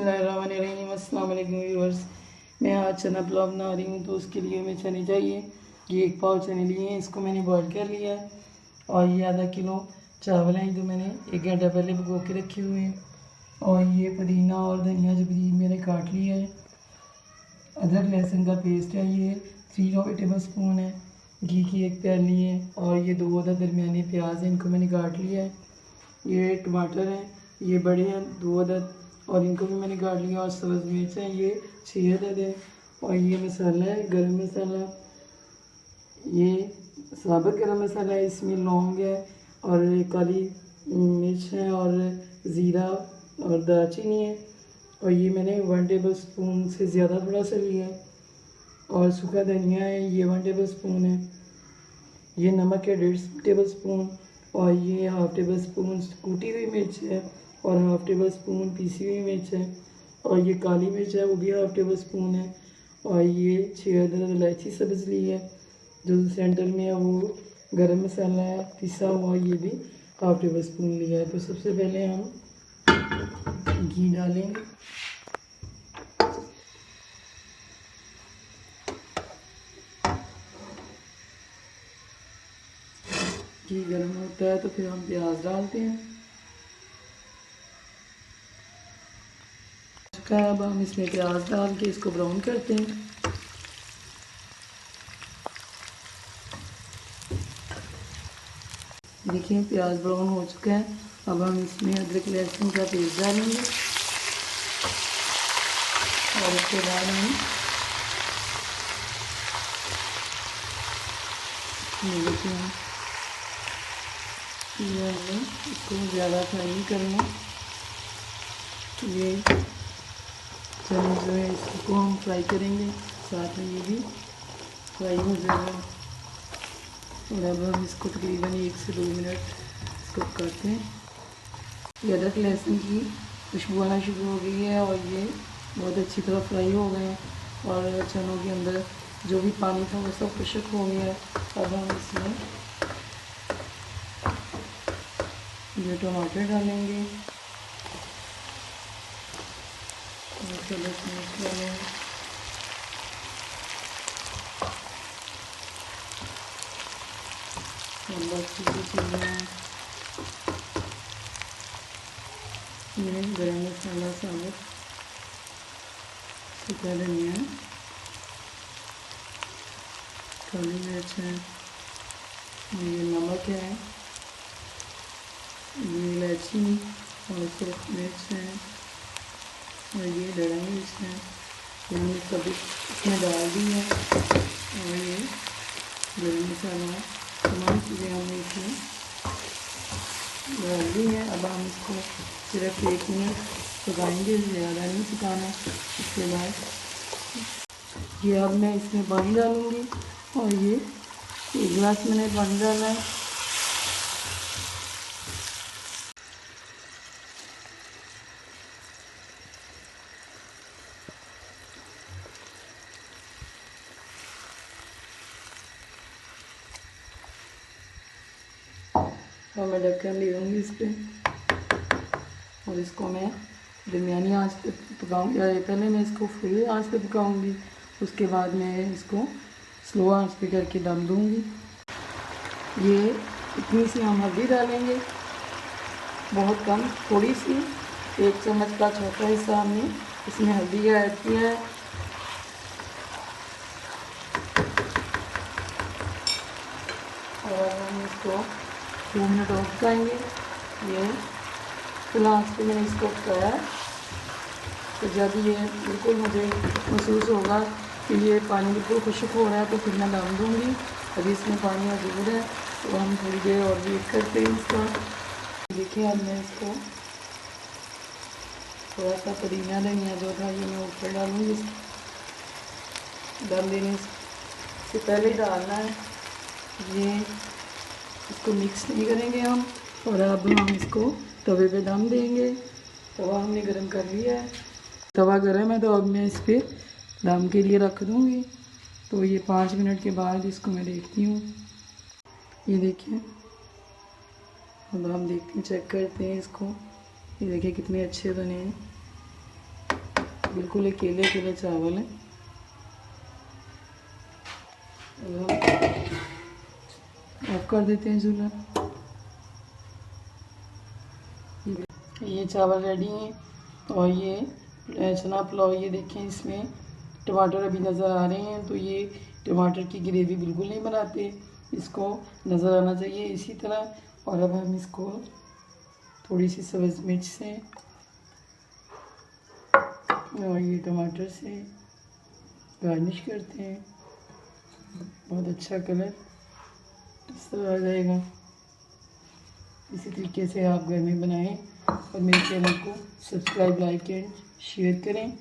बिस्मिल्लाहिर्रहमानिर्रहीम। अस्सलाम वालेकुम व्यूअर्स। मैं आज चना पुलाव बना रही हूँ, तो उसके लिए हमें चने चाहिए। ये एक पाव चने लिए हैं, इसको मैंने बॉईल कर लिया है। और ये आधा किलो चावल हैं जो मैंने 1 घंटा पहले भिगो के रखे हुए हैं। और ये पुदीना और धनिया जबरी मैंने काट लिया है। अदरक लहसुन का पेस्ट है, ये 3 टेबल स्पून है। घी की 1 प्याली है। और ये 2 अदद दरमियाने प्याज हैं, इनको मैंने काट लिया है। ये टमाटर हैं, ये बड़े हैं 2 अदद, और इनको भी मैंने काट लिया। और सब्ज़ मिर्च हैं, ये 6 अदद है। और ये मसाला है गरम मसाला, ये साबुत गरम मसाला है, इसमें लौंग है और काली मिर्च है और ज़ीरा और दालचीनी है। और ये मैंने 1 टेबल स्पून से ज़्यादा थोड़ा सा लिया है। और सूखा धनिया है, ये 1 टेबल स्पून है। ये नमक है 1.5 टेबल स्पून। और ये 1/2 टेबल स्पून कूटी हुई मिर्च है और 1/2 टेबल स्पून पीसी हुई मिर्च है। और ये काली मिर्च है, वो भी 1/2 टेबल स्पून है। और ये 6 अदद इलायची सब्ज़ ली है, जो सेंटर में है वो गरम मसाला है पिसा हुआ, ये भी 1/2 टेबल स्पून लिया है। तो सबसे पहले हम घी डालेंगे। घी गर्म होता है तो फिर हम प्याज डालते हैं। अब हम इसमें प्याज डाल के इसको ब्राउन करते हैं। देखिए प्याज ब्राउन हो चुका है। अब हम इसमें अदरक लहसुन का पेस्ट डालेंगे और उसके बाद हम देखिए ये हमें इसको ज़्यादा फ्राई नहीं करना। ये चने जो है इसको हम फ्राई करेंगे, साथ में ये भी फ्राई हो जाएगा। और अब हम इसको तकरीबन 1 से 2 मिनट इसको करते हैं। ये अदरक लहसुन की खुशबू आना शुरू हो गई है और ये बहुत अच्छी तरह फ्राई हो गए हैं। और चनों के अंदर जो भी पानी था वो सब खुश्क हो गया है। अब हम इसमें ये टमाटर डालेंगे और चलो मिर्च डालेंगे। और बाकी की चीज़ें ये गरम मसाला साबुत, सूखा धनिया, काली मिर्च है, ये नमक है, ये इलायची और सूख मिर्च है और ये दड़ा मिर्च है। ये हमने सभी इसमें डाल दी है। और ये गरम मसाला, तमाम चीज़ें हमने इसमें डाल दी है। अब हम इसको सिर्फ 1 मिनट पकाएंगे, ज़्यादा नहीं पकाना। इसके बाद ये अब मैं इसमें पानी डालूँगी और ये 1 गिलास मैंने पानी डाला है। और मैं ढक्कन ले लूँगी इस पर और इसको मैं दरमियानी आंच पे पकाऊँगी। पहले मैं इसको फुल आंच पे पकाऊँगी, उसके बाद मैं इसको स्लो आंच पे करके दम दूँगी। ये इतनी सी हम हल्दी डालेंगे, बहुत कम, थोड़ी सी, 1 चम्मच का छोटा हिस्सा हमने इसमें हल्दी का ऐड किया है। और हम इसको 2 मिनट और पकाएंगे। ये फुल आंच पे मैंने इसको पकाया। तो जब ये बिल्कुल मुझे महसूस होगा कि ये पानी बिल्कुल खुश्क हो रहा है तो फिर मैं दम दूँगी। अभी इसमें पानी मौजूद है तो हम थोड़ी देर और वेट करते हैं इसका। देखिए अब मैं इसको थोड़ा सा पुदीना धनिया जो था ये मैं ऊपर डालूँगी। दम देने से पहले डालना है, ये इसको मिक्स नहीं करेंगे हम। और अब हम इसको तवे पे दम देंगे। तवा हमने गरम कर लिया है, तवा गरम है तो अब मैं इस पर दम के लिए रख दूँगी। तो ये 5 मिनट के बाद इसको मैं देखती हूँ। ये देखिए अब हम देखते हैं, चेक करते हैं इसको। ये देखिए कितने अच्छे बने हैं। बिल्कुल अकेले अकेले चावल है। ऑफ कर देते हैं चूल्हा। ये चावल रेडी हैं और ये चना पुलाव, ये देखें इसमें टमाटर अभी नज़र आ रहे हैं, तो ये टमाटर की ग्रेवी बिल्कुल नहीं बनाते, इसको नज़र आना चाहिए इसी तरह। और अब हम इसको थोड़ी सी सब्ज़ मिर्च से और ये टमाटर से गार्निश करते हैं। बहुत अच्छा कलर इस तरह आ जाएगा। इसी तरीके से आप घर में बनाएं और मेरे चैनल को सब्सक्राइब, लाइक एंड शेयर करें।